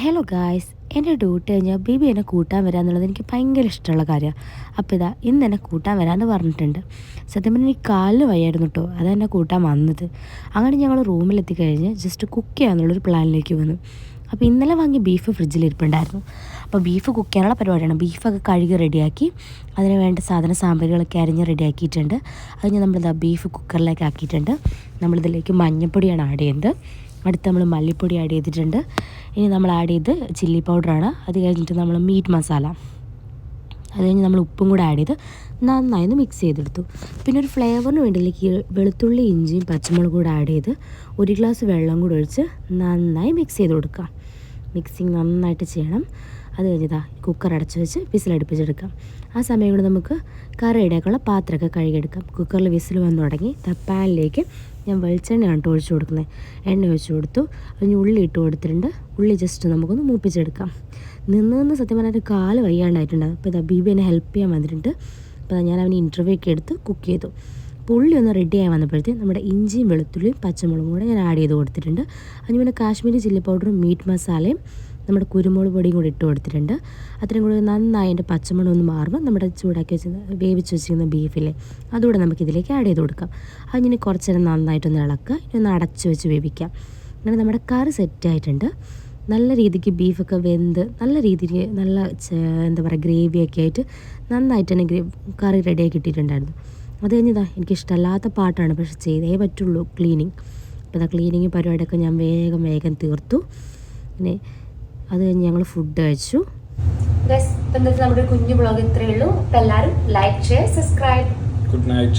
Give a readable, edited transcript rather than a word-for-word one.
Hello guys, എൻ്റെ duty കഴിഞ്ഞാൽ baby എന്നെ കൂട്ടാൻ വരാമെന്നുള്ളത് എനിക്ക് ഭയങ്കര ഇഷ്ടമുള്ള കാര്യമാണ്. അപ്പോൾ ഇന്ന് എന്നെ കൂട്ടാൻ വരാമെന്ന് പറഞ്ഞിട്ടുണ്ട്. സത്യം പറഞ്ഞാൽ എനിക്ക് കാലിന് വയ്യായിരുന്നു കേട്ടോ, അതെന്നെ കൂട്ടാൻ വന്നത്. അങ്ങനെ ഞങ്ങൾ റൂമിലെത്തിക്കഴിഞ്ഞ് ജസ്റ്റ് കുക്ക് ചെയ്യാമെന്നുള്ളൊരു പ്ലാനിലേക്ക് വന്നു. അപ്പോൾ ഇന്നലെ വാങ്ങിയ ബീഫ് ഫ്രിഡ്ജിലിരിപ്പുണ്ടായിരുന്നു. അപ്പോൾ ബീഫ് കുക്ക് ചെയ്യാനുള്ള പരിപാടിയാണ്. ബീഫൊക്കെ കഴുകി റെഡിയാക്കി അതിന് വേണ്ട സാമഗ്രികളൊക്കെ അരിഞ്ഞ് റെഡിയാക്കിയിട്ടുണ്ട്. അത് നമ്മളിതാ ബീഫ് കുക്കറിലേക്ക് ആക്കിയിട്ടുണ്ട്. നമ്മളിതിലേക്ക് മഞ്ഞൾപ്പൊടിയാണ് ആഡ് ചെയ്യുന്നത്. അടുത്ത് നമ്മൾ മല്ലിപ്പൊടി ആഡ് ചെയ്തിട്ടുണ്ട്. ഇനി നമ്മൾ ആഡ് ചെയ്ത് ചില്ലി പൗഡറാണ്. അത് കഴിഞ്ഞിട്ട് നമ്മൾ മീറ്റ് മസാല, അത് കഴിഞ്ഞ് നമ്മൾ ഉപ്പും കൂടെ ആഡ് ചെയ്ത് നന്നായി ഒന്ന് മിക്സ് ചെയ്തെടുത്തു. പിന്നെ ഒരു ഫ്ലേവറിന് വേണ്ടിയിലേക്ക് വെളുത്തുള്ളി, ഇഞ്ചിയും പച്ചമുളകും കൂടെ ആഡ് ചെയ്ത് 1 ഗ്ലാസ് വെള്ളം കൂടെ ഒഴിച്ച് നന്നായി മിക്സ് ചെയ്ത് കൊടുക്കാം. മിക്സിങ് നന്നായിട്ട് ചെയ്യണം. അത് കഴിഞ്ഞതാ കുക്കർ അടച്ച് വെച്ച് വിസിലടുപ്പിച്ചെടുക്കാം. ആ സമയം കൊണ്ട് നമുക്ക് കറി ഇടയ്ക്കുള്ള പാത്രമൊക്കെ കഴുകിയെടുക്കാം. കുക്കറിൽ വിസിൽ വന്നു തുടങ്ങി. പാനിലേക്ക് ഞാൻ വെളിച്ചെണ്ണയാണ് ഒഴിച്ച് കൊടുക്കുന്നത്. എണ്ണ ഒഴിച്ച് കൊടുത്തു. അതിന് ഉള്ളി ഇട്ട് കൊടുത്തിട്ടുണ്ട്. ഉള്ളി ജസ്റ്റ് നമുക്കൊന്ന് മൂപ്പിച്ചെടുക്കാം. നിന്ന് സത്യം പറഞ്ഞാൽ കാല് വയ്യാണ്ടായിട്ടുണ്ടാകും. അപ്പോൾ ബീബി എന്നെ ഹെൽപ്പ് ചെയ്യാൻ വന്നിട്ടുണ്ട്. അപ്പോൾ ഞാൻ അവന് ഇൻ്റർവ്യൂ ഒക്കെ എടുത്ത് കുക്ക് ചെയ്തു. അപ്പോൾ ഉള്ളി ഒന്ന് റെഡിയായി വന്നപ്പോഴത്തേക്കും നമ്മുടെ ഇഞ്ചിയും വെളുത്തുള്ളിയും പച്ചമുളകും കൂടെ ഞാൻ ആഡ് ചെയ്ത് കൊടുത്തിട്ടുണ്ട്. അതിന് പിന്നെ കാശ്മീരി ചില്ലി പൗഡറും മീറ്റ് മസാലയും നമ്മുടെ കുരുമുളക് പൊടിയും കൂടി ഇട്ട് കൊടുത്തിട്ടുണ്ട്. അത്രയും കൂടി നന്നായി അതിൻ്റെ പച്ചമണം ഒന്ന് മാറുമ്പോൾ നമ്മുടെ ചൂടാക്കി വേവിച്ച് വെച്ചിരിക്കുന്ന ബീഫിലെ അതുകൂടെ നമുക്കിതിലേക്ക് ആഡ് ചെയ്ത് കൊടുക്കാം. അതിന് കുറച്ച് നേരം നന്നായിട്ടൊന്ന് ഇളക്കുക. ഇനി ഒന്ന് അടച്ച് വെച്ച് വേവിക്കാം. അങ്ങനെ നമ്മുടെ കറി സെറ്റായിട്ടുണ്ട്. നല്ല രീതിക്ക് ബീഫൊക്കെ വെന്ത് നല്ല രീതിക്ക് നല്ല എന്താ പറയുക ഗ്രേവിയൊക്കെ ആയിട്ട് നന്നായിട്ട് തന്നെ കറി റെഡിയാക്കി കിട്ടിയിട്ടുണ്ടായിരുന്നു. അത് കഴിഞ്ഞതാ എനിക്കിഷ്ടമല്ലാത്ത പാട്ടാണ്, പക്ഷെ ചെയ്തേ പറ്റുള്ളൂ ക്ലീനിങ്. അപ്പോൾ ക്ലീനിങ് പരിപാടിയൊക്കെ ഞാൻ വേഗം തീർത്തു. പിന്നെ അത് കഴിഞ്ഞ് ഞങ്ങൾ ഫുഡ് കഴിച്ചു. നമ്മുടെ കുഞ്ഞു ബ്ലോഗ് ഇത്രയേ ഉള്ളൂ. അപ്പോൾ എല്ലാവരും like, share, subscribe. Good night.